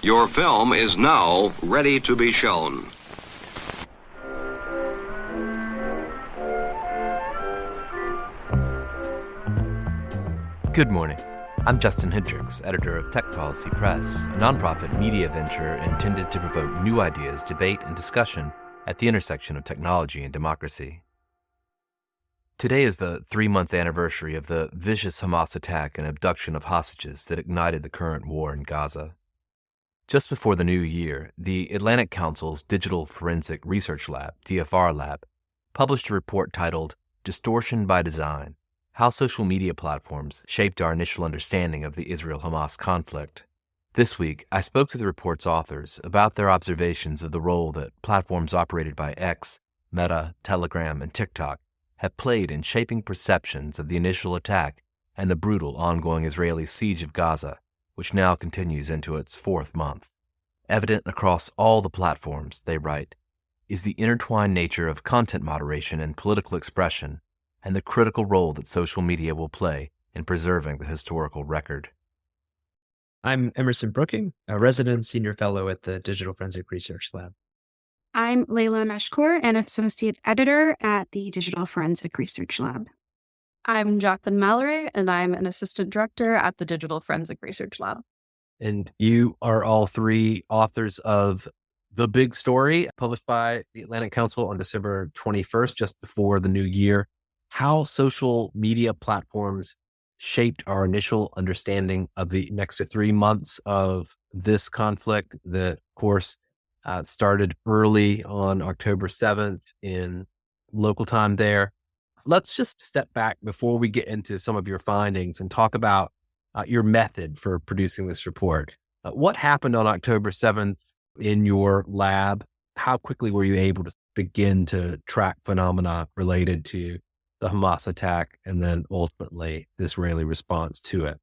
Your film is now ready to be shown. Good morning. I'm Justin Hendricks, editor of Tech Policy Press, a nonprofit media venture intended to provoke new ideas, debate, and discussion at the intersection of technology and democracy. Today is the 3-month anniversary of the vicious Hamas attack and abduction of hostages that ignited the current war in Gaza. Just before the new year, the Atlantic Council's Digital Forensic Research Lab, DFR Lab, published a report titled Distortion by Design: How Social Media Platforms Shaped Our Initial Understanding of the Israel-Hamas Conflict. This week, I spoke to the report's authors about their observations of the role that platforms operated by X, Meta, Telegram, and TikTok have played in shaping perceptions of the initial attack and the brutal ongoing Israeli siege of Gaza, which now continues into its 4th month. Evident across all the platforms, they write, is the intertwined nature of content moderation and political expression, and the critical role that social media will play in preserving the historical record. I'm Emerson Brooking, a resident senior fellow at the Digital Forensic Research Lab. I'm Layla Meshkour, an associate editor at the Digital Forensic Research Lab. I'm Jacqueline Mallory, and I'm an assistant director at the Digital Forensic Research Lab. And you are all three authors of The Big Story, published by the Atlantic Council on December 21st, just before the new year. How social media platforms shaped our initial understanding of the next 3 months of this conflict that, of course, started early on October 7th in local time there. Let's just step back before we get into some of your findings and talk about your method for producing this report. What happened on October 7th in your lab? How quickly were you able to begin to track phenomena related to the Hamas attack and then ultimately the Israeli response to it?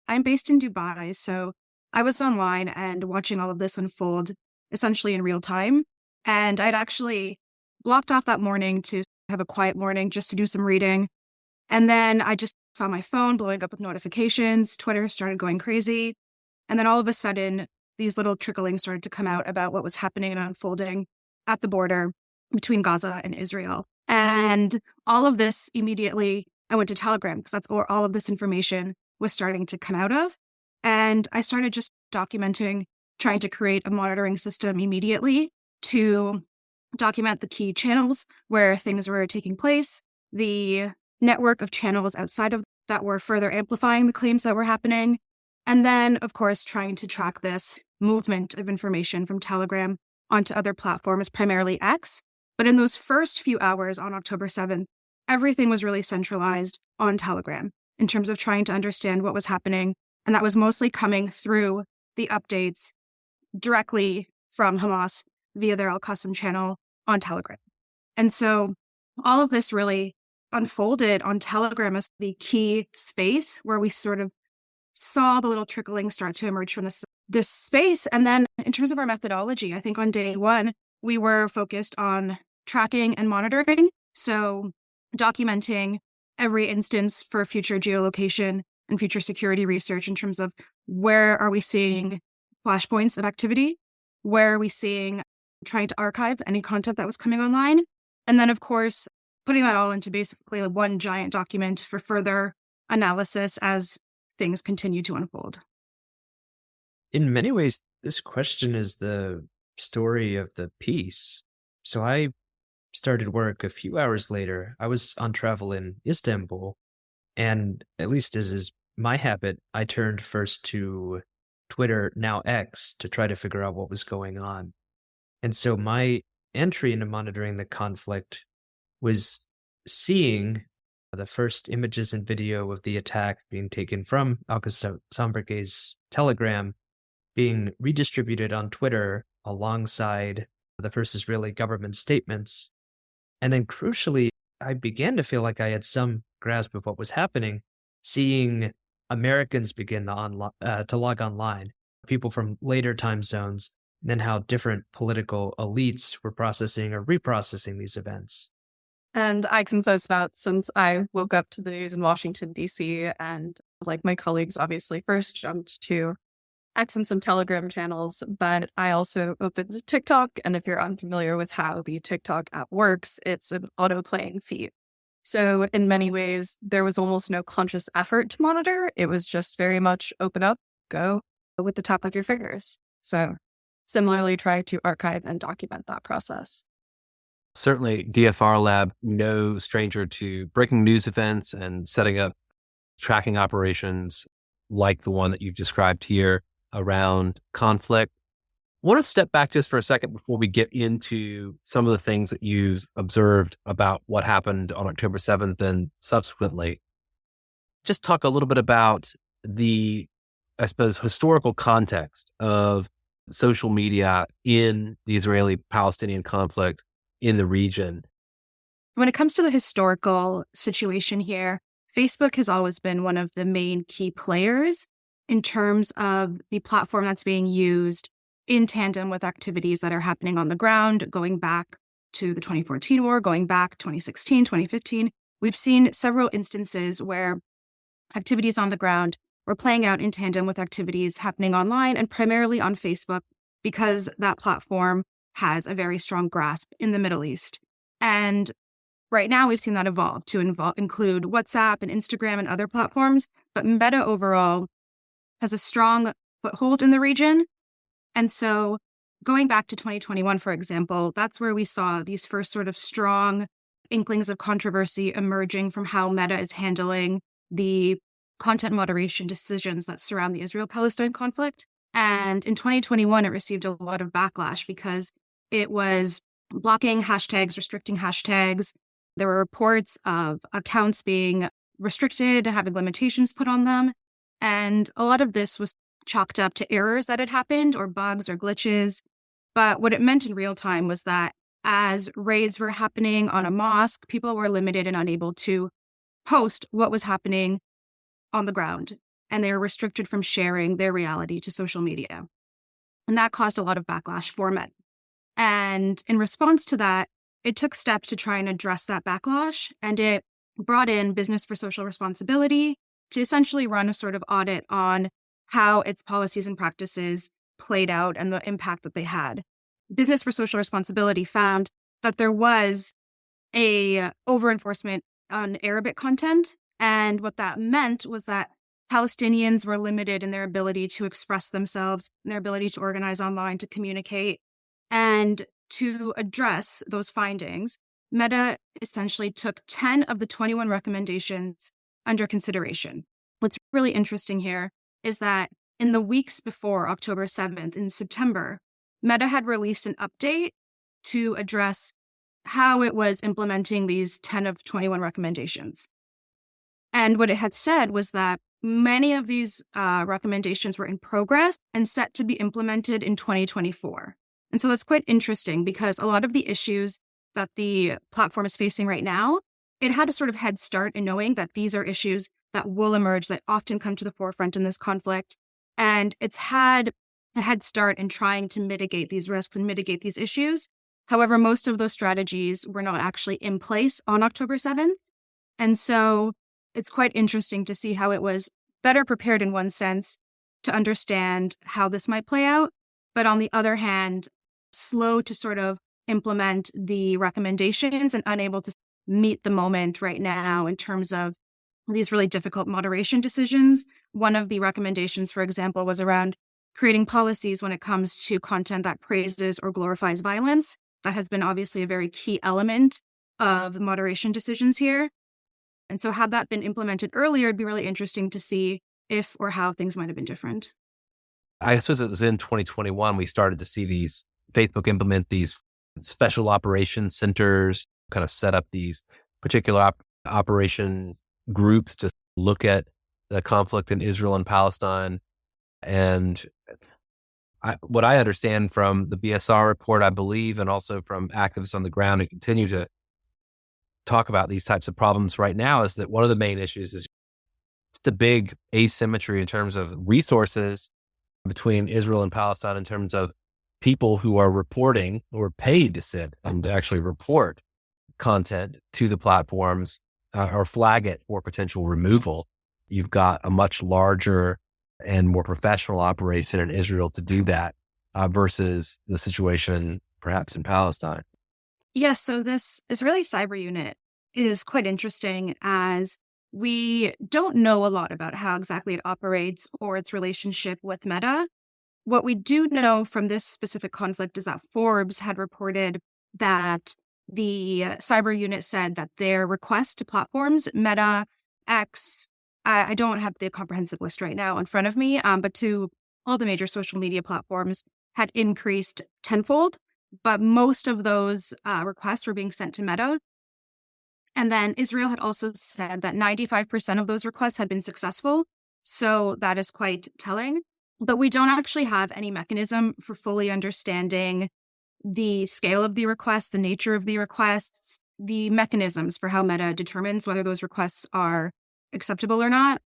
I'm based in Dubai, so I was online and watching all of this unfold essentially in real time. And I'd actually blocked off that morning to have a quiet morning just to do some reading. And then I just saw my phone blowing up with notifications. Twitter started going crazy. And then all of a sudden, these little tricklings started to come out about what was happening and unfolding at the border between Gaza and Israel. And all of this immediately, I went to Telegram because that's where all of this information was starting to come out of. And I started just documenting, trying to create a monitoring system immediately to document the key channels where things were taking place, the network of channels outside of that were further amplifying the claims that were happening, and then, of course, trying to track this movement of information from Telegram onto other platforms, primarily X. But in those first few hours on October 7th, everything was really centralized on Telegram in terms of trying to understand what was happening, and that was mostly coming through the updates directly from Hamas via their Al-Qassam channel on Telegram. And so all of this really unfolded on Telegram as the key space where we sort of saw the little trickling start to emerge from this space. And then in terms of our methodology, I think on day one, we were focused on tracking and monitoring. So documenting every instance for future geolocation and future security research in terms of where are we seeing flashpoints of activity, where are we seeing trying to archive any content that was coming online. And then, of course, putting that all into basically one giant document for further analysis as things continue to unfold. In many ways, this question is the story of the piece. So I started work a few hours later. I was on travel in Istanbul, and at least as is my habit, I turned first to Twitter, now X, to try to figure out what was going on. And so my entry into monitoring the conflict was seeing the first images and video of the attack being taken from Al-Qassam Brigade's Telegram, being redistributed on Twitter alongside the first Israeli government statements. And then crucially, I began to feel like I had some grasp of what was happening, seeing Americans begin to log online, people from later time zones, and then how different political elites were processing or reprocessing these events. And I confess that since I woke up to the news in Washington, D.C., and like my colleagues, obviously, first jumped to X and some Telegram channels, but I also opened TikTok. And if you're unfamiliar with how the TikTok app works, it's an auto-playing feed. So in many ways, there was almost no conscious effort to monitor. It was just very much open up, go with the tap of your fingers. So similarly, try to archive and document that process. Certainly, DFR Lab, no stranger to breaking news events and setting up tracking operations like the one that you've described here around conflict. I want to step back just for a second before we get into some of the things that you've observed about what happened on October 7th and subsequently. Just talk a little bit about the, I suppose, historical context of social media in the Israeli-Palestinian conflict in the region. When it comes to the historical situation here, Facebook has always been one of the main key players in terms of the platform that's being used in tandem with activities that are happening on the ground, going back to the 2014 war, going back 2016, 2015. We've seen several instances where activities on the ground were playing out in tandem with activities happening online and primarily on Facebook because that platform has a very strong grasp in the Middle East. And right now, we've seen that evolve to include WhatsApp and Instagram and other platforms, but Meta overall has a strong foothold in the region. And so going back to 2021, for example, that's where we saw these first sort of strong inklings of controversy emerging from how Meta is handling the content moderation decisions that surround the Israel-Palestine conflict. And in 2021, it received a lot of backlash because it was blocking hashtags, restricting hashtags. There were reports of accounts being restricted, having limitations put on them. And a lot of this was chalked up to errors that had happened or bugs or glitches. But what it meant in real time was that as raids were happening on a mosque, people were limited and unable to post what was happening on the ground. And they were restricted from sharing their reality to social media. And that caused a lot of backlash for Meta. And in response to that, it took steps to try and address that backlash. And it brought in Business for Social Responsibility to essentially run a sort of audit on how its policies and practices played out and the impact that they had. Business for Social Responsibility found that there was a over-enforcement on Arabic content. And what that meant was that Palestinians were limited in their ability to express themselves, in their ability to organize online, to communicate. And to address those findings, Meta essentially took 10 of the 21 recommendations under consideration. What's really interesting here is that in the weeks before October 7th, in September, Meta had released an update to address how it was implementing these 10 of 21 recommendations. And what it had said was that many of these recommendations were in progress and set to be implemented in 2024. And so that's quite interesting because a lot of the issues that the platform is facing right now, it had a sort of head start in knowing that these are issues that will emerge, that often come to the forefront in this conflict. And it's had a head start in trying to mitigate these risks and mitigate these issues. However, most of those strategies were not actually in place on October 7th. And so it's quite interesting to see how it was better prepared in one sense to understand how this might play out. But on the other hand, slow to sort of implement the recommendations and unable to meet the moment right now in terms of these really difficult moderation decisions. One of the recommendations, for example, was around creating policies when it comes to content that praises or glorifies violence. That has been obviously a very key element of the moderation decisions here. And so had that been implemented earlier, it'd be really interesting to see if or how things might have been different. I suppose it was in 2021, we started to see these Facebook implement these special operations centers, kind of set up these particular operation groups to look at the conflict in Israel and Palestine. And what I understand from the BSR report, I believe, and also from activists on the ground who continue to talk about these types of problems right now, is that one of the main issues is just a big asymmetry in terms of resources between Israel and Palestine, in terms of people who are reporting or paid to sit and actually report content to the platforms or flag it for potential removal. You've got a much larger and more professional operation in Israel to do that versus the situation perhaps in Palestine? Yes, so this Israeli cyber unit is quite interesting as we don't know a lot about how exactly it operates or its relationship with Meta. What we do know from this specific conflict is that Forbes had reported that the cyber unit said that their request to platforms, Meta, X, I don't have the comprehensive list right now in front of me, but to all the major social media platforms had increased tenfold. But most of those requests were being sent to Meta. And then Israel had also said that 95% of those requests had been successful. So that is quite telling. But we don't actually have any mechanism for fully understanding the scale of the requests, the nature of the requests, the mechanisms for how Meta determines whether those requests are acceptable or not.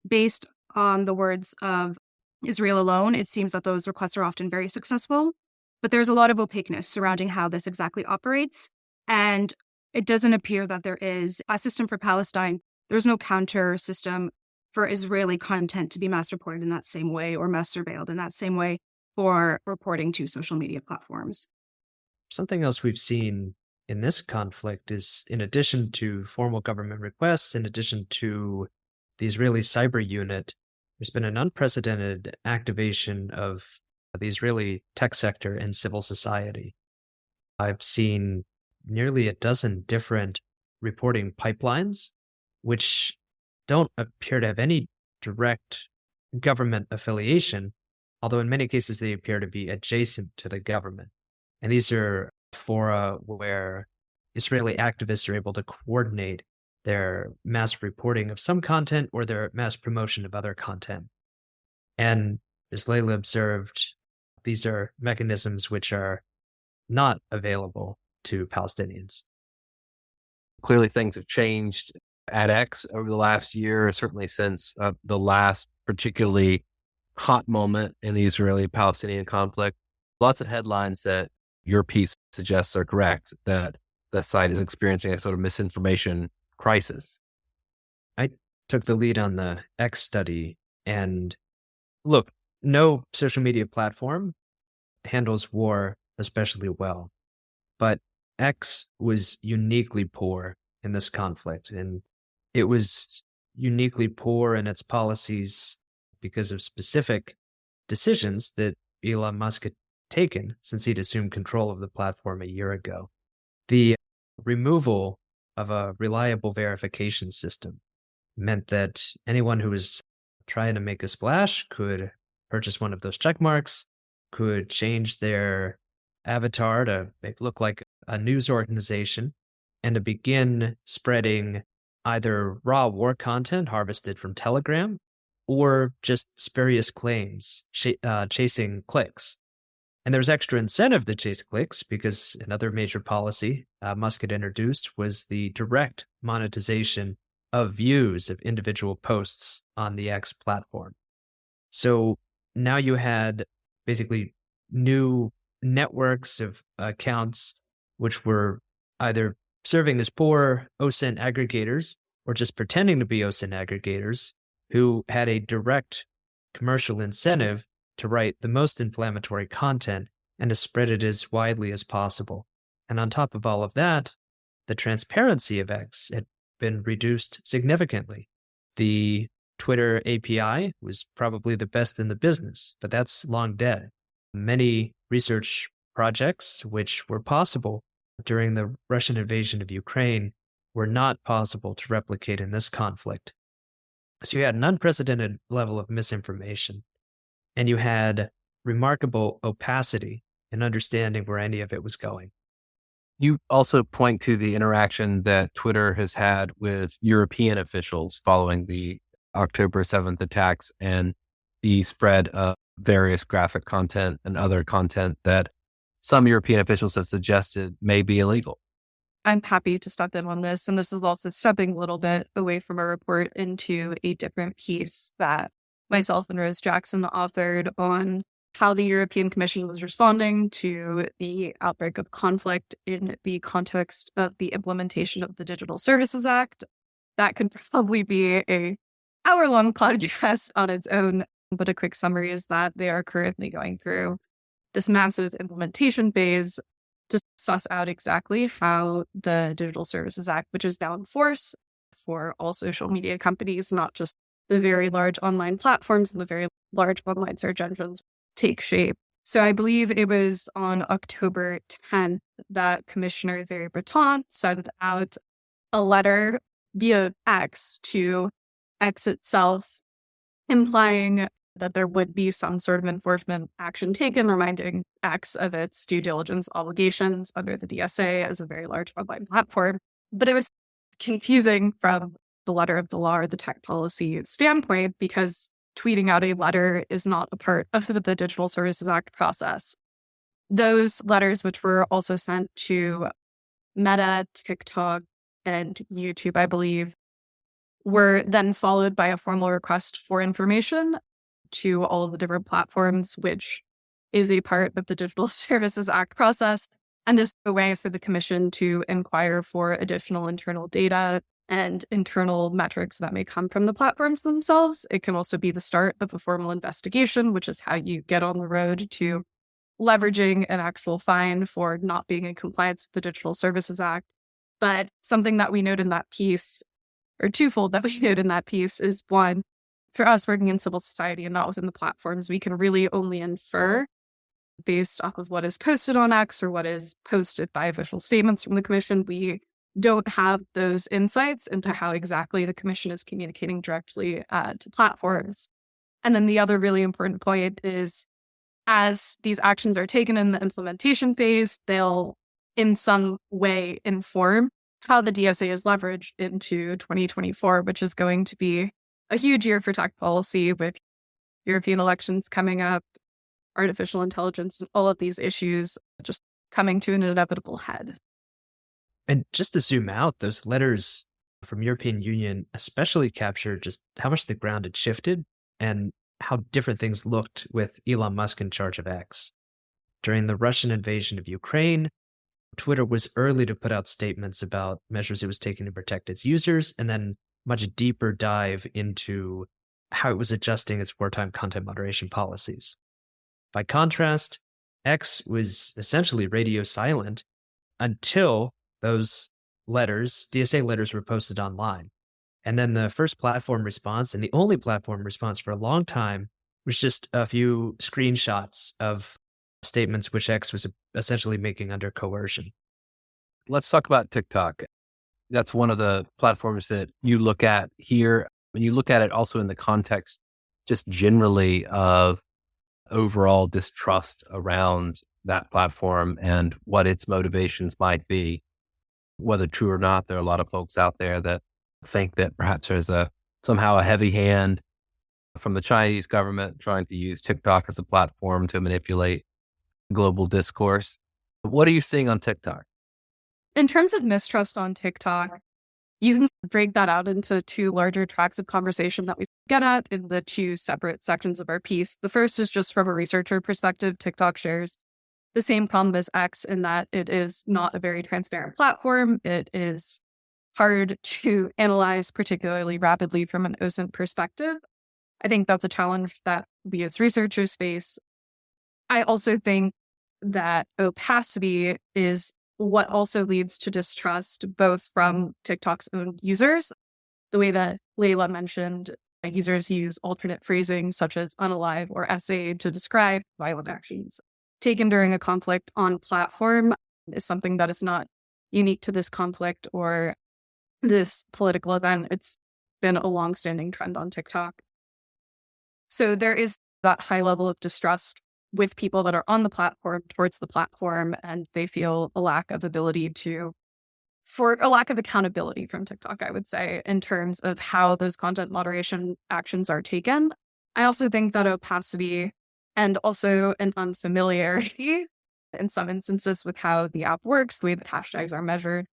Based on the words of Israel alone, it seems that those requests are often very successful. But there's a lot of opaqueness surrounding how this exactly operates. And it doesn't appear that there is a system for Palestine. There's no counter system for Israeli content to be mass reported in that same way or mass surveilled in that same way for reporting to social media platforms. Something else we've seen in this conflict is, in addition to formal government requests, in addition to the Israeli cyber unit, there's been an unprecedented activation of the Israeli tech sector and civil society. I've seen nearly a dozen different reporting pipelines, which don't appear to have any direct government affiliation, although in many cases they appear to be adjacent to the government. And these are fora where Israeli activists are able to coordinate their mass reporting of some content or their mass promotion of other content. And as Layla observed, these are mechanisms which are not available to Palestinians. Clearly, things have changed at X over the last year, certainly since the last particularly hot moment in the Israeli-Palestinian conflict. Lots of headlines that your piece suggests are correct, that the site is experiencing a sort of misinformation crisis. I took the lead on the X study, and look, no social media platform handles war especially well, but X was uniquely poor in this conflict, and it was uniquely poor in its policies because of specific decisions that Elon Musk had taken since he'd assumed control of the platform a year ago. The removal of a reliable verification system meant that anyone who was trying to make a splash could purchase one of those check marks, could change their avatar to make it look like a news organization, and to begin spreading either raw war content harvested from Telegram or just spurious claims chasing clicks. And there was extra incentive to chase clicks because another major policy Musk had introduced was the direct monetization of views of individual posts on the X platform. So now you had basically new networks of accounts which were either serving as poor OSINT aggregators or just pretending to be OSINT aggregators who had a direct commercial incentive to write the most inflammatory content and to spread it as widely as possible. And on top of all of that, the transparency of X had been reduced significantly. The Twitter API was probably the best in the business, but that's long dead. Many research projects which were possible during the Russian invasion of Ukraine were not possible to replicate in this conflict. So you had an unprecedented level of misinformation, and you had remarkable opacity in understanding where any of it was going. You also point to the interaction that Twitter has had with European officials following the October 7th attacks and the spread of various graphic content and other content that some European officials have suggested may be illegal. I'm happy to step in on this. And this is also stepping a little bit away from a report into a different piece that myself and Rose Jackson authored on how the European Commission was responding to the outbreak of conflict in the context of the implementation of the Digital Services Act. That could probably be a hour-long podcast on its own. But a quick summary is that they are currently going through this massive implementation phase to suss out exactly how the Digital Services Act, which is now in force for all social media companies, not just the very large online platforms and the very large online search engines, take shape. So I believe it was on October 10th that Commissioner Thierry Breton sent out a letter via X to X itself, implying that there would be some sort of enforcement action taken, reminding X of its due diligence obligations under the DSA as a very large online platform. But it was confusing from the letter of the law or the tech policy standpoint, because tweeting out a letter is not a part of the Digital Services Act process. Those letters, which were also sent to Meta, TikTok, and YouTube, I believe, were then followed by a formal request for information to all of the different platforms, which is a part of the Digital Services Act process, and is a way for the Commission to inquire for additional internal data and internal metrics that may come from the platforms themselves. It can also be the start of a formal investigation, which is how you get on the road to leveraging an actual fine for not being in compliance with the Digital Services Act. But something that we note in that piece, or twofold that we note in that piece, is one, for us working in civil society and not within the platforms, we can really only infer based off of what is posted on X or what is posted by official statements from the Commission. We don't have those insights into how exactly the Commission is communicating directly to platforms. And then the other really important point is, as these actions are taken in the implementation phase, they'll in some way inform how the DSA is leveraged into 2024, which is going to be a huge year for tech policy, with European elections coming up, artificial intelligence, and all of these issues just coming to an inevitable head. And just to zoom out, those letters from European Union especially capture just how much the ground had shifted and how different things looked with Elon Musk in charge of X. During the Russian invasion of Ukraine, Twitter was early to put out statements about measures it was taking to protect its users, and then much deeper dive into how it was adjusting its wartime content moderation policies. By contrast, X was essentially radio silent until those letters, DSA letters, were posted online. And then the first platform response, and the only platform response for a long time, was just a few screenshots of statements which X was essentially making under coercion. Let's talk about TikTok. That's one of the platforms that you look at here. When you look at it also in the context, just generally, of overall distrust around that platform and what its motivations might be. Whether true or not, there are a lot of folks out there that think that perhaps there's somehow a heavy hand from the Chinese government trying to use TikTok as a platform to manipulate global discourse. What are you seeing on TikTok? In terms of mistrust on TikTok, you can break that out into two larger tracks of conversation that we get at in the two separate sections of our piece. The first is just from a researcher perspective. TikTok shares the same problem as X in that it is not a very transparent platform. It is hard to analyze, particularly rapidly from an OSINT perspective. I think that's a challenge that we as researchers face. I also think that opacity is what also leads to distrust, both from TikTok's own users. The way that Layla mentioned, users use alternate phrasing such as unalive or SA to describe violent actions taken during a conflict on platform is something that is not unique to this conflict or this political event. It's been a longstanding trend on TikTok. So there is that high level of distrust with people that are on the platform towards the platform, and they feel a lack of accountability from TikTok, I would say, in terms of how those content moderation actions are taken. I also think that opacity and also an unfamiliarity in some instances with how the app works, the way that hashtags are measured,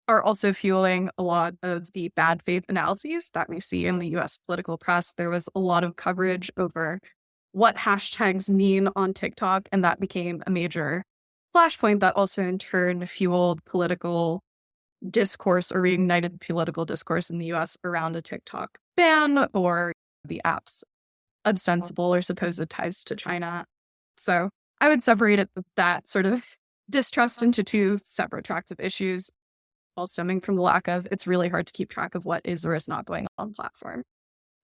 are also fueling a lot of the bad faith analyses that we see in the US political press. There was a lot of coverage over what hashtags mean on TikTok, and that became a major flashpoint that also in turn fueled political discourse or reignited political discourse in the US around a TikTok ban or the app's ostensible or supposed ties to China. So I would separate that sort of distrust into two separate tracks of issues, all stemming from the lack of, it's really hard to keep track of what is or is not going on platform.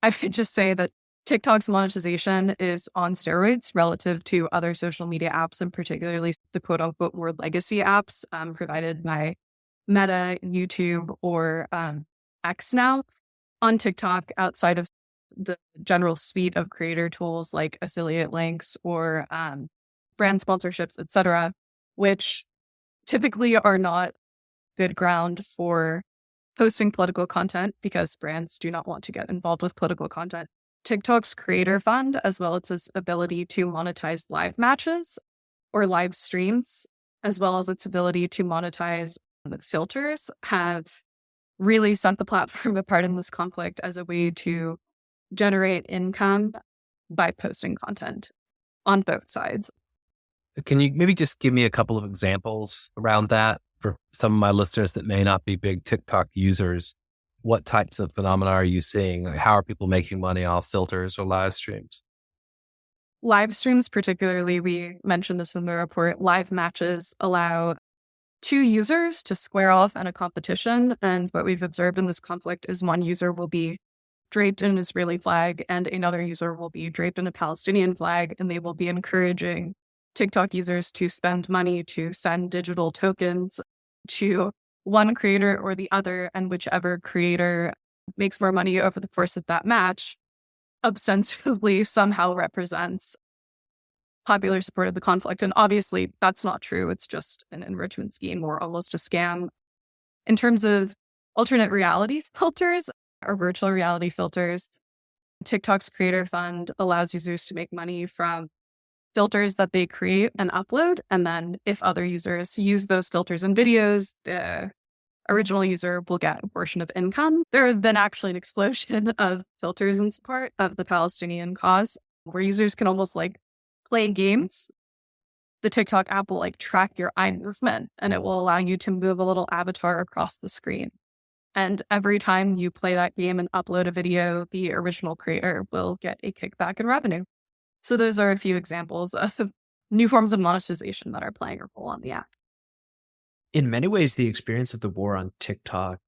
I would just say that TikTok's monetization is on steroids relative to other social media apps, and particularly the quote unquote more legacy apps provided by Meta, YouTube, or X now. On TikTok, outside of the general suite of creator tools like affiliate links or brand sponsorships, etc., which typically are not good ground for posting political content because brands do not want to get involved with political content. TikTok's creator fund, as well as its ability to monetize live matches or live streams, as well as its ability to monetize filters, have really set the platform apart in this conflict as a way to generate income by posting content on both sides. Can you maybe just give me a couple of examples around that for some of my listeners that may not be big TikTok users? What types of phenomena are you seeing? How are people making money off filters or live streams? Live streams, particularly, we mentioned this in the report, live matches allow two users to square off in a competition. And what we've observed in this conflict is one user will be draped in an Israeli flag and another user will be draped in a Palestinian flag, and they will be encouraging TikTok users to spend money to send digital tokens to one creator or the other, and whichever creator makes more money over the course of that match ostensibly somehow represents popular support of the conflict. And obviously that's not true. It's just an enrichment scheme or almost a scam. In terms of alternate reality filters or virtual reality filters, TikTok's creator fund allows users to make money from filters that they create and upload. And then if other users use those filters and videos, the original user will get a portion of income. There have been actually an explosion of filters in support of the Palestinian cause, where users can almost like play games. The TikTok app will like track your eye movement, and it will allow you to move a little avatar across the screen. And every time you play that game and upload a video, the original creator will get a kickback in revenue. So those are a few examples of new forms of monetization that are playing a role on the app. In many ways, the experience of the war on TikTok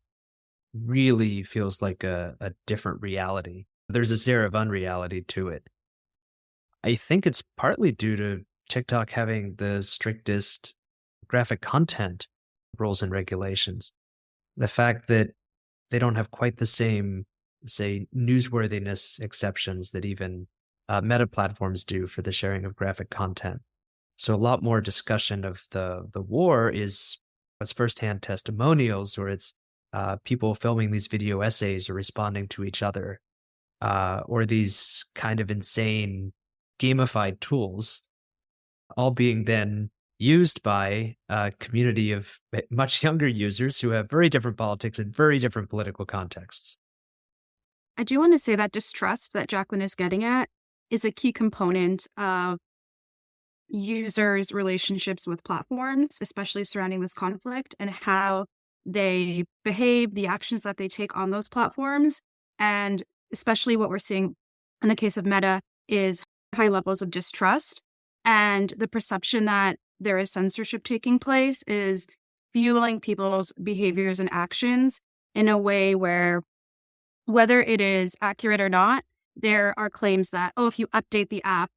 really feels like a different reality. There's this air of unreality to it. I think it's partly due to TikTok having the strictest graphic content rules and regulations. The fact that they don't have quite the same, say, newsworthiness exceptions that even meta platforms do for the sharing of graphic content. So a lot more discussion of the war is it's firsthand testimonials, or it's people filming these video essays or responding to each other, or these kind of insane gamified tools, all being then used by a community of much younger users who have very different politics and very different political contexts. I do want to say that distrust that Jacqueline is getting at is a key component of users' relationships with platforms, especially surrounding this conflict, and how they behave, the actions that they take on those platforms. And especially what we're seeing in the case of Meta is high levels of distrust, and the perception that there is censorship taking place is fueling people's behaviors and actions in a way where, whether it is accurate or not, there are claims that, oh, if you update the app,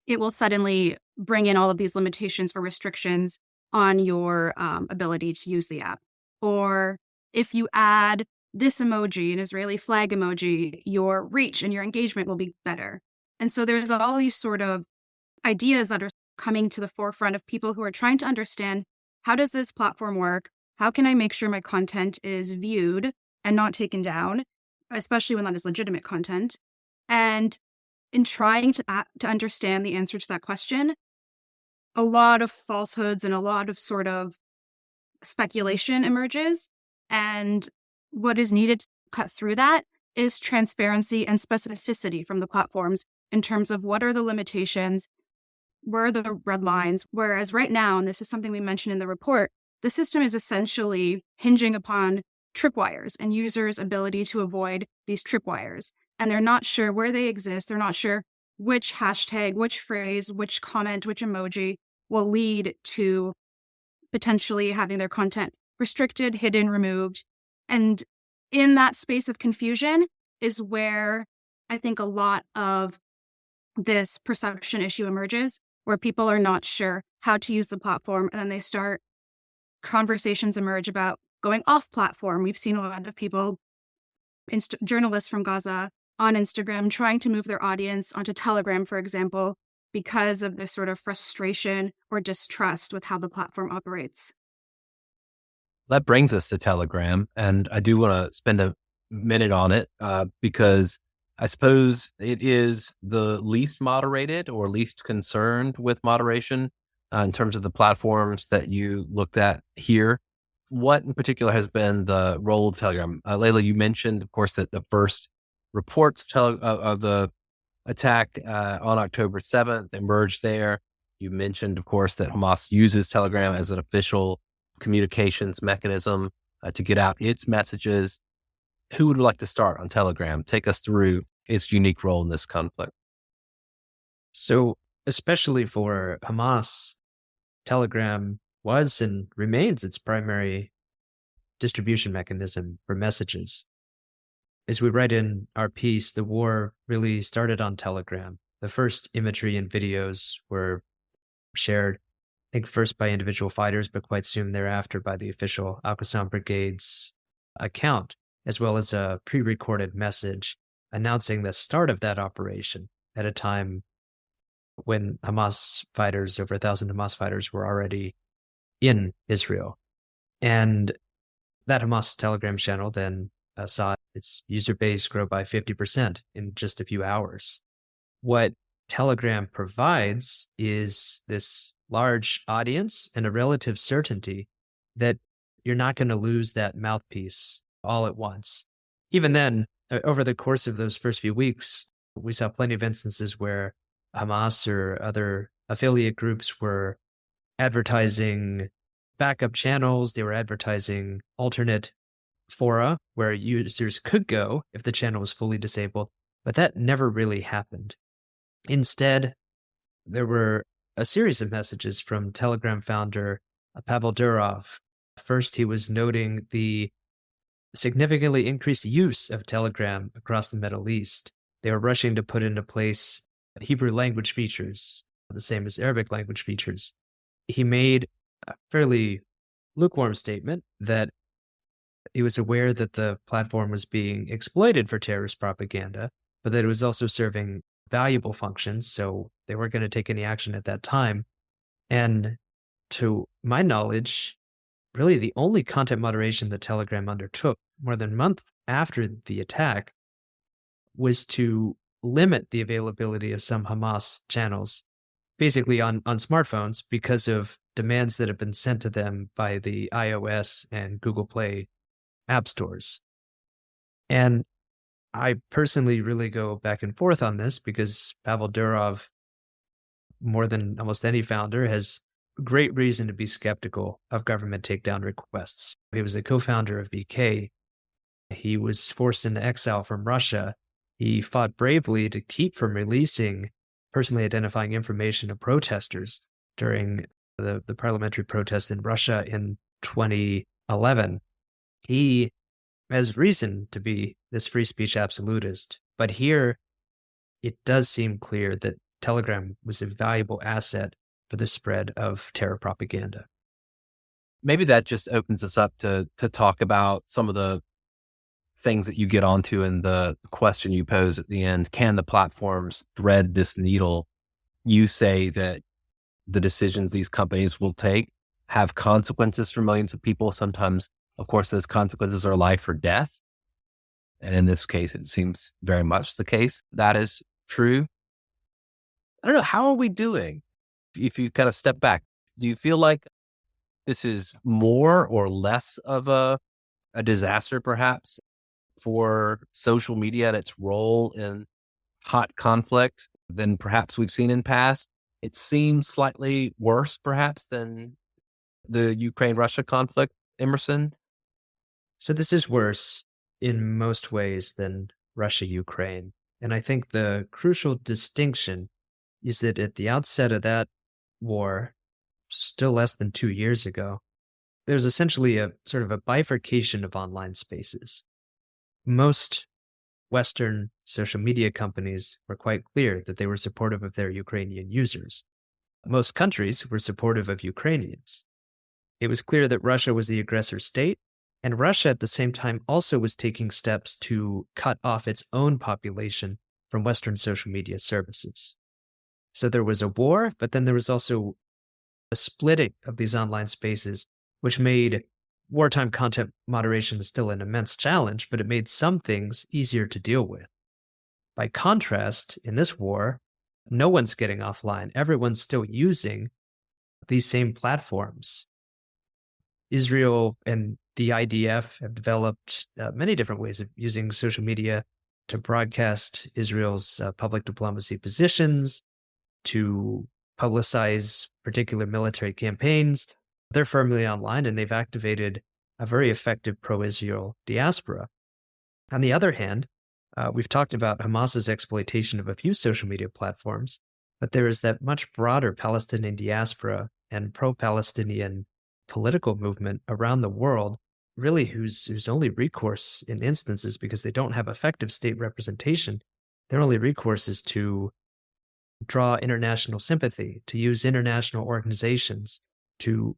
it will suddenly bring in all of these limitations or restrictions on your ability to use the app. Or if you add this emoji, an Israeli flag emoji, your reach and your engagement will be better. And so there's all these sort of ideas that are coming to the forefront of people who are trying to understand, how does this platform work? How can I make sure my content is viewed and not taken down, especially when that is legitimate content? And in trying to understand the answer to that question, a lot of falsehoods and a lot of sort of speculation emerges. And what is needed to cut through that is transparency and specificity from the platforms in terms of what are the limitations, where are the red lines. Whereas right now, and this is something we mentioned in the report, the system is essentially hinging upon tripwires and users' ability to avoid these tripwires. And they're not sure where they exist. They're not sure which hashtag, which phrase, which comment, which emoji will lead to potentially having their content restricted, hidden, removed. And in that space of confusion is where I think a lot of this perception issue emerges, where people are not sure how to use the platform. And then they start conversations emerge about going off platform. We've seen a lot of people, journalists from Gaza on Instagram, trying to move their audience onto Telegram, for example, because of this sort of frustration or distrust with how the platform operates. That brings us to Telegram, and I do want to spend a minute on it because I suppose it is the least moderated or least concerned with moderation in terms of the platforms that you looked at here. What in particular has been the role of Telegram? Layla, you mentioned, of course, that the first reports of the attack on October 7th emerged there. You mentioned, of course, that Hamas uses Telegram as an official communications mechanism to get out its messages. Who would like to start on Telegram? Take us through its unique role in this conflict. So, especially for Hamas, Telegram was and remains its primary distribution mechanism for messages. As we write in our piece, the war really started on Telegram. The first imagery and videos were shared, I think first by individual fighters, but quite soon thereafter by the official Al-Qassam Brigade's account, as well as a pre-recorded message announcing the start of that operation at a time when Hamas fighters, over 1,000 Hamas fighters, were already in Israel. And that Hamas Telegram channel then saw its user base grow by 50% in just a few hours. What Telegram provides is this large audience and a relative certainty that you're not going to lose that mouthpiece all at once. Even then, over the course of those first few weeks, we saw plenty of instances where Hamas or other affiliate groups were advertising backup channels. They were advertising alternate fora where users could go if the channel was fully disabled, but that never really happened. Instead, there were a series of messages from Telegram founder Pavel Durov. First, he was noting the significantly increased use of Telegram across the Middle East. They were rushing to put into place Hebrew language features, the same as Arabic language features. He made a fairly lukewarm statement that he was aware that the platform was being exploited for terrorist propaganda, but that it was also serving valuable functions, so they weren't going to take any action at that time. And to my knowledge, really the only content moderation that Telegram undertook more than a month after the attack was to limit the availability of some Hamas channels, basically on smartphones, because of demands that have been sent to them by the iOS and Google Play app stores. And I personally really go back and forth on this because Pavel Durov, more than almost any founder, has great reason to be skeptical of government takedown requests. He was the co-founder of VK. He was forced into exile from Russia. He fought bravely to keep from releasing personally identifying information of protesters during the parliamentary protests in Russia in 2011. He has reason to be this free speech absolutist, but here it does seem clear that Telegram was a valuable asset for the spread of terror propaganda. Maybe that just opens us up to talk about some of the things that you get onto in the question you pose at the end. Can the platforms thread this needle? You say that the decisions these companies will take have consequences for millions of people. Sometimes, of course, those consequences are life or death. And in this case, it seems very much the case that is true. I don't know. How are we doing? If you kind of step back, do you feel like this is more or less of a disaster, perhaps, for social media and its role in hot conflict than perhaps we've seen in past? It seems slightly worse, perhaps, than the Ukraine-Russia conflict, Emerson? So this is worse in most ways than Russia-Ukraine. And I think the crucial distinction is that at the outset of that war, still less than 2 years ago, there's essentially a sort of a bifurcation of online spaces. Most Western social media companies were quite clear that they were supportive of their Ukrainian users. Most countries were supportive of Ukrainians. It was clear that Russia was the aggressor state, and Russia at the same time also was taking steps to cut off its own population from Western social media services. So there was a war, but then there was also a splitting of these online spaces, which made wartime content moderation still an immense challenge, but it made some things easier to deal with. By contrast, in this war, no one's getting offline. Everyone's still using these same platforms. Israel and the IDF have developed many different ways of using social media to broadcast Israel's public diplomacy positions, to publicize particular military campaigns. They're firmly online and they've activated a very effective pro-Israel diaspora. On the other hand, we've talked about Hamas's exploitation of a few social media platforms, but there is that much broader Palestinian diaspora and pro-Palestinian political movement around the world, really whose only recourse in instances, because they don't have effective state representation, their only recourse is to draw international sympathy, to use international organizations to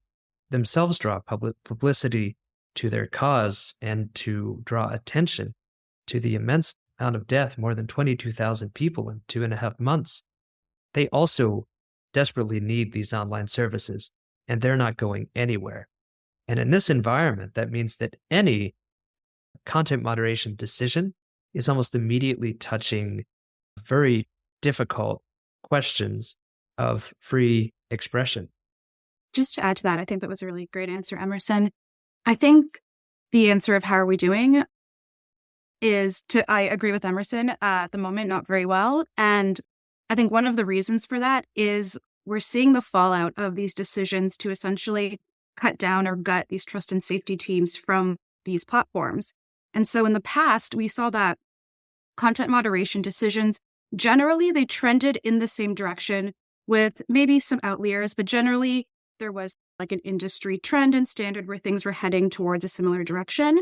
themselves draw publicity to their cause and to draw attention to the immense amount of death, more than 22,000 people in 2.5 months. They also desperately need these online services, and they're not going anywhere. And in this environment, that means that any content moderation decision is almost immediately touching very difficult questions of free expression. Just to add to that, I think that was a really great answer, Emerson. I think the answer of how are we doing is I agree with Emerson, at the moment, not very well. And I think one of the reasons for that is we're seeing the fallout of these decisions to essentially cut down or gut these trust and safety teams from these platforms. And so in the past, we saw that content moderation decisions, generally they trended in the same direction with maybe some outliers, but generally there was like an industry trend and standard where things were heading towards a similar direction.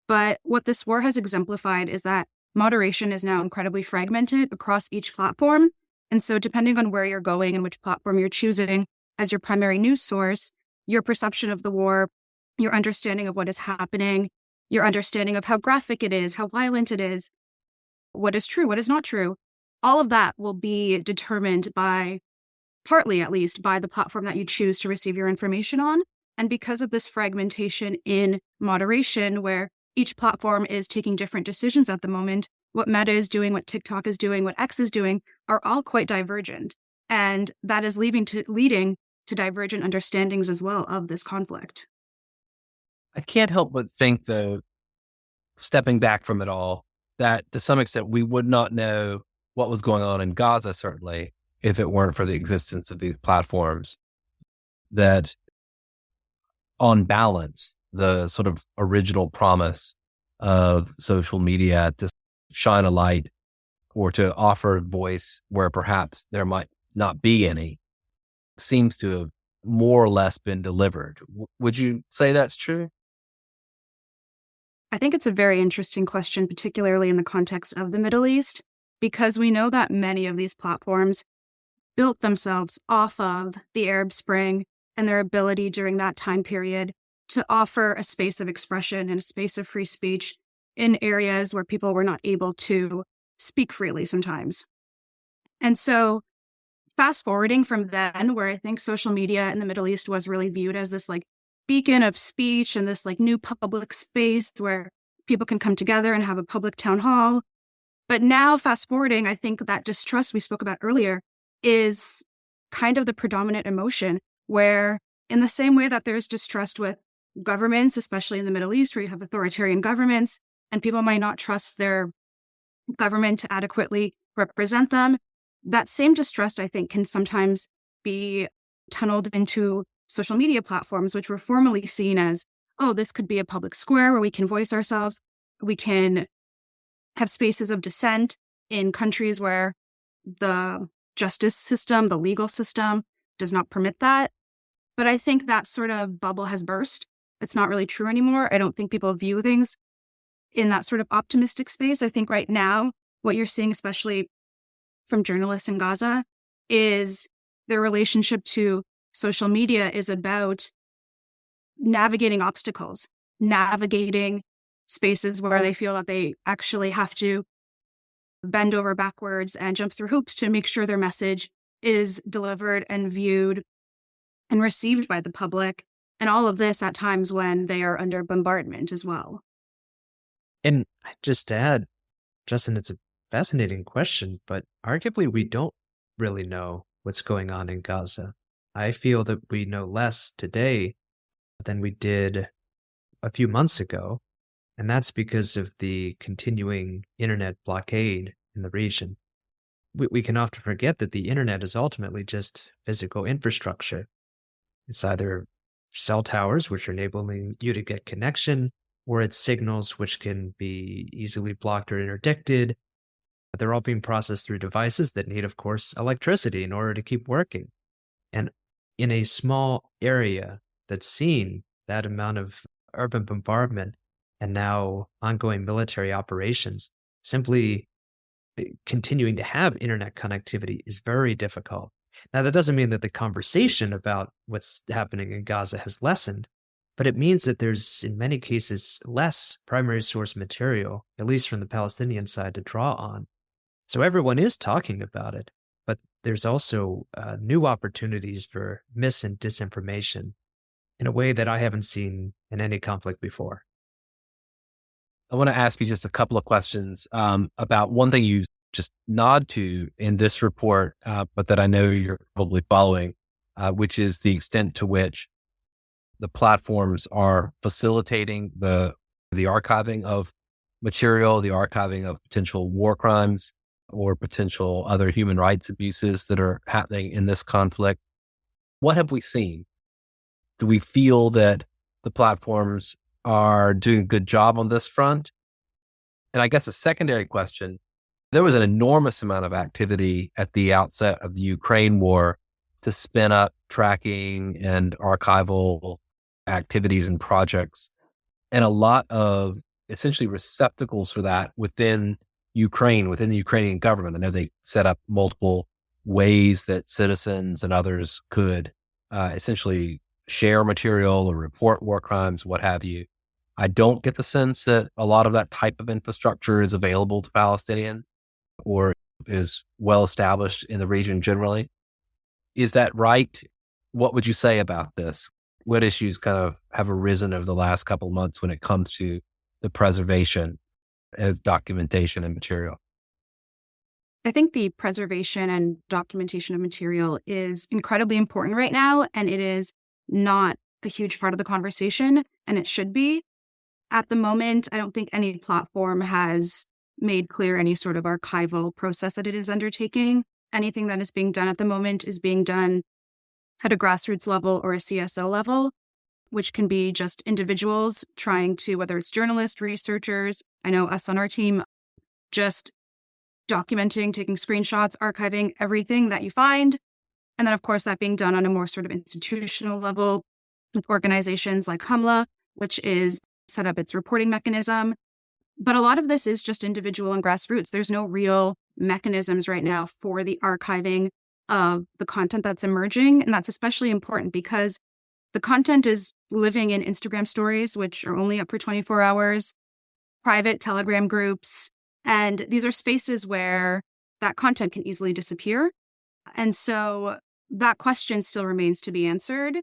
But what this war has exemplified is that moderation is now incredibly fragmented across each platform. And so depending on where you're going and which platform you're choosing as your primary news source, your perception of the war, your understanding of what is happening, your understanding of how graphic it is, how violent it is, what is true, what is not true, all of that will be determined by, partly at least, by the platform that you choose to receive your information on. And because of this fragmentation in moderation, where each platform is taking different decisions at the moment, what Meta is doing, what TikTok is doing, what X is doing, are all quite divergent. And that is leading to divergent understandings as well of this conflict. I can't help but think, though, stepping back from it all, that to some extent we would not know what was going on in Gaza, certainly, if it weren't for the existence of these platforms. That on balance, the sort of original promise of social media to shine a light or to offer a voice where perhaps there might not be any seems to have more or less been delivered. Would you say that's true? I think it's a very interesting question, particularly in the context of the Middle East, because we know that many of these platforms built themselves off of the Arab Spring and their ability during that time period to offer a space of expression and a space of free speech in areas where people were not able to speak freely sometimes. And so fast forwarding from then, where I think social media in the Middle East was really viewed as this like beacon of speech and this like new public space where people can come together and have a public town hall. But now fast forwarding, I think that distrust we spoke about earlier is kind of the predominant emotion, where in the same way that there's distrust with governments, especially in the Middle East, where you have authoritarian governments and people might not trust their government to adequately represent them, that same distrust, I think, can sometimes be tunneled into social media platforms, which were formerly seen as, oh, this could be a public square where we can voice ourselves, we can have spaces of dissent. in countries where the justice system, the legal system does not permit that. But I think that sort of bubble has burst. It's not really true anymore. I don't think people view things in that sort of optimistic space. I think right now, what you're seeing, especially from journalists in Gaza, is their relationship to social media is about navigating obstacles, navigating spaces where they feel that they actually have to bend over backwards and jump through hoops to make sure their message is delivered and viewed and received by the public. And all of this at times when they are under bombardment as well. And just to add, Justin, it's a fascinating question, but arguably we don't really know what's going on in Gaza. I feel that we know less today than we did a few months ago, and that's because of the continuing internet blockade in the region. We can often forget that the internet is ultimately just physical infrastructure. It's either cell towers, which are enabling you to get connection, or it's signals which can be easily blocked or interdicted. They're all being processed through devices that need, of course, electricity in order to keep working. And in a small area that's seen that amount of urban bombardment and now ongoing military operations, simply continuing to have internet connectivity is very difficult. Now, that doesn't mean that the conversation about what's happening in Gaza has lessened, but it means that there's, in many cases, less primary source material, at least from the Palestinian side, to draw on. So everyone is talking about it, but there's also new opportunities for mis and disinformation in a way that I haven't seen in any conflict before. I want to ask you just a couple of questions about one thing you just nod to in this report, but that I know you're probably following, which is the extent to which the platforms are facilitating the archiving of material, the archiving of potential war crimes or potential other human rights abuses that are happening in this conflict. What have we seen? Do we feel that the platforms are doing a good job on this front? And I guess a secondary question, there was an enormous amount of activity at the outset of the Ukraine war to spin up tracking and archival activities and projects, and a lot of essentially receptacles for that within Ukraine, within the Ukrainian government. I know they set up multiple ways that citizens and others could essentially share material or report war crimes, what have you. I don't get the sense that a lot of that type of infrastructure is available to Palestinians or is well established in the region generally. Is that right? What would you say about this? What issues kind of have arisen over the last couple of months when it comes to the preservation of documentation and material? I think the preservation and documentation of material is incredibly important right now, and it is not a huge part of the conversation, and it should be. At the moment, I don't think any platform has made clear any sort of archival process that it is undertaking. Anything that is being done at the moment is being done at a grassroots level or a CSO level, which can be just individuals trying to, whether it's journalists, researchers, I know us on our team, just documenting, taking screenshots, archiving everything that you find. And then, of course, that being done on a more sort of institutional level with organizations like Hamla, which is set up its reporting mechanism. But a lot of this is just individual and grassroots. There's no real mechanisms right now for the archiving of the content that's emerging. And that's especially important because the content is living in Instagram stories, which are only up for 24 hours, private Telegram groups. And these are spaces where that content can easily disappear. And so that question still remains to be answered.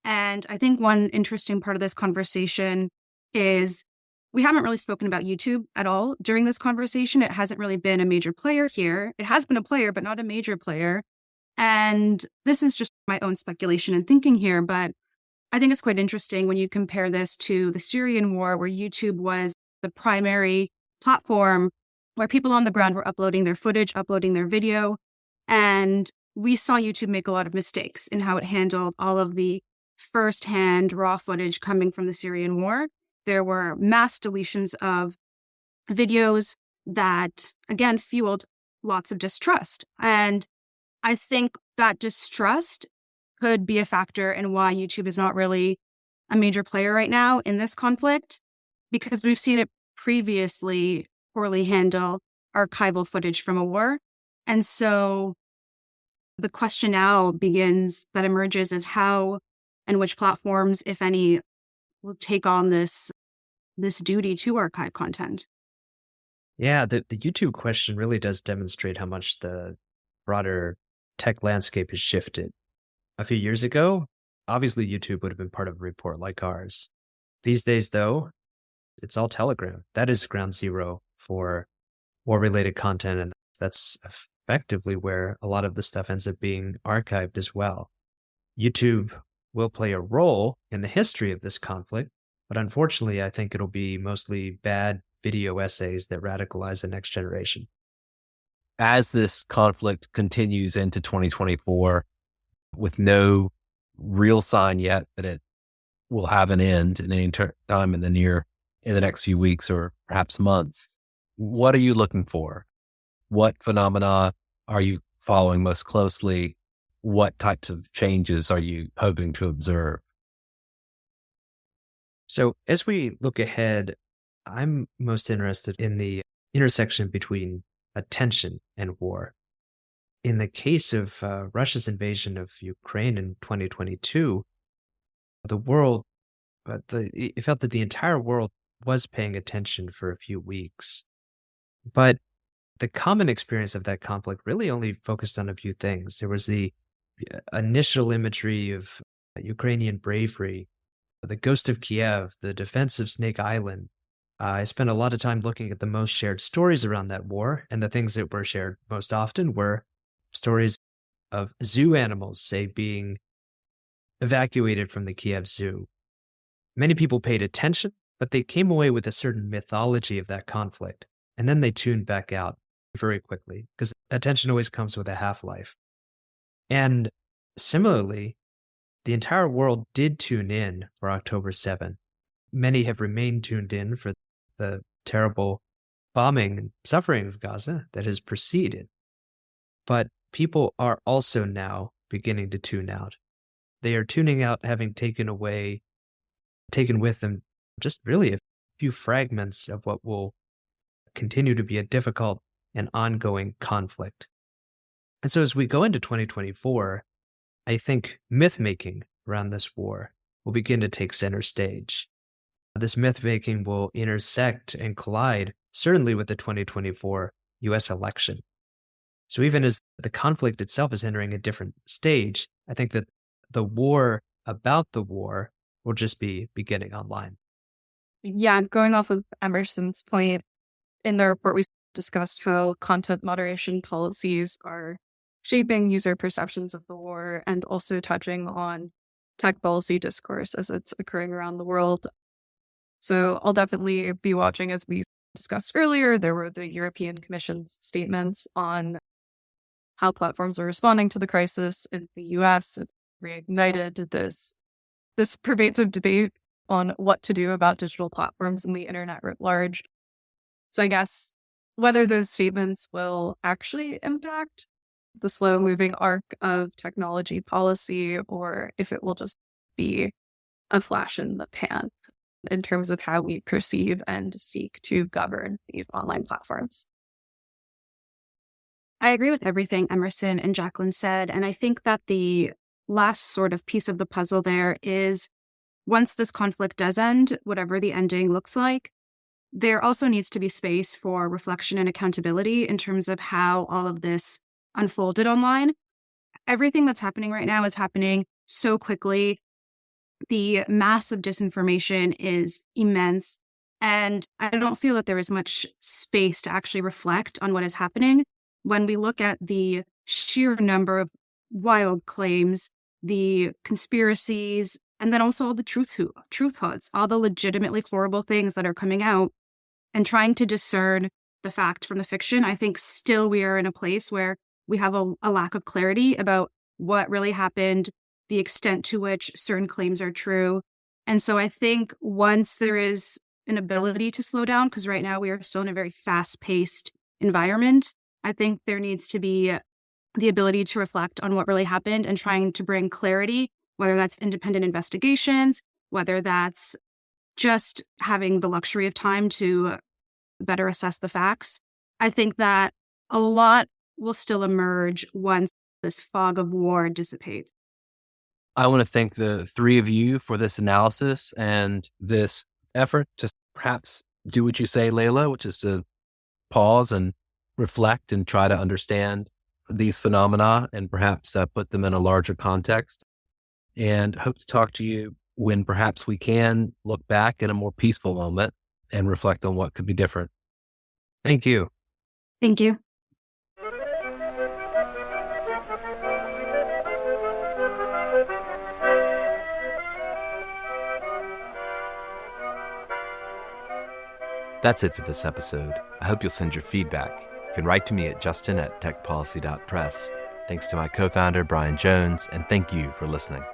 And I think one interesting part of this conversation is we haven't really spoken about YouTube at all during this conversation. It hasn't really been a major player here. It has been a player, but not a major player. And this is just my own speculation and thinking here, but I think it's quite interesting when you compare this to the Syrian war, where YouTube was the primary platform where people on the ground were uploading their footage, uploading their video. And we saw YouTube make a lot of mistakes in how it handled all of the firsthand raw footage coming from the Syrian war. There were mass deletions of videos that, again, fueled lots of distrust. And I think that distrust could be a factor in why YouTube is not really a major player right now in this conflict, because we've seen it previously poorly handle archival footage from a war. And so the question now that emerges is how and which platforms, if any, will take on this duty to archive content. Yeah, the YouTube question really does demonstrate how much the broader tech landscape has shifted. A few years ago, obviously YouTube would have been part of a report like ours. These days, though, it's all Telegram. That is ground zero for war-related content, and that's effectively where a lot of the stuff ends up being archived as well. YouTube will play a role in the history of this conflict, but unfortunately, I think it'll be mostly bad video essays that radicalize the next generation. As this conflict continues into 2024, with no real sign yet that it will have an end at any time in the next few weeks or perhaps months, what are you looking for? What phenomena are you following most closely? What types of changes are you hoping to observe? So as we look ahead, I'm most interested in the intersection between attention and war. In the case of Russia's invasion of Ukraine in 2022, the world, it felt that the entire world was paying attention for a few weeks. But the common experience of that conflict really only focused on a few things. There was the initial imagery of Ukrainian bravery, the ghost of Kiev, the defense of Snake Island. I spent a lot of time looking at the most shared stories around that war, and the things that were shared most often were stories of zoo animals, say, being evacuated from the Kiev Zoo. Many people paid attention, but they came away with a certain mythology of that conflict, and then they tuned back out very quickly, because attention always comes with a half-life. And similarly, the entire world did tune in for October 7th. Many have remained tuned in for the terrible bombing and suffering of Gaza that has preceded. But people are also now beginning to tune out. They are tuning out having taken with them just really a few fragments of what will continue to be a difficult and ongoing conflict. And so as we go into 2024, I think myth-making around this war will begin to take center stage. This myth-making will intersect and collide, certainly with the 2024 U.S. election. So even as the conflict itself is entering a different stage, I think that the war about the war will just be beginning online. Yeah, going off of Emerson's point, in the report we discussed how content moderation policies are shaping user perceptions of the war and also touching on tech policy discourse as it's occurring around the world. So I'll definitely be watching. As we discussed earlier, there were the European Commission's statements on how platforms are responding to the crisis in the US. It reignited this pervasive debate on what to do about digital platforms and the internet writ large. So I guess whether those statements will actually impact the slow-moving arc of technology policy, or if it will just be a flash in the pan in terms of how we perceive and seek to govern these online platforms. I agree with everything Emerson and Jacqueline said, and I think that the last sort of piece of the puzzle there is once this conflict does end, whatever the ending looks like, there also needs to be space for reflection and accountability in terms of how all of this unfolded online. Everything that's happening right now is happening so quickly. The mass of disinformation is immense, and I don't feel that there is much space to actually reflect on what is happening. When we look at the sheer number of wild claims, the conspiracies, and then also all the truth hoods, all the legitimately horrible things that are coming out, and trying to discern the fact from the fiction, I think still we are in a place where we have a lack of clarity about what really happened, the extent to which certain claims are true. And so I think once there is an ability to slow down, because right now we are still in a very fast-paced environment, I think there needs to be the ability to reflect on what really happened and trying to bring clarity, whether that's independent investigations, whether that's just having the luxury of time to better assess the facts. I think that a lot will still emerge once this fog of war dissipates. I want to thank the three of you for this analysis and this effort to perhaps do what you say, Layla, which is to pause and reflect and try to understand these phenomena and perhaps put them in a larger context. And hope to talk to you when perhaps we can look back in a more peaceful moment and reflect on what could be different. Thank you. Thank you. That's it for this episode. I hope you'll send your feedback. You can write to me at justin@techpolicy.press. Thanks to my co-founder, Brian Jones, and thank you for listening.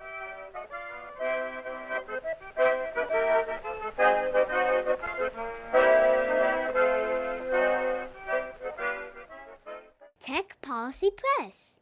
Tech Policy Press.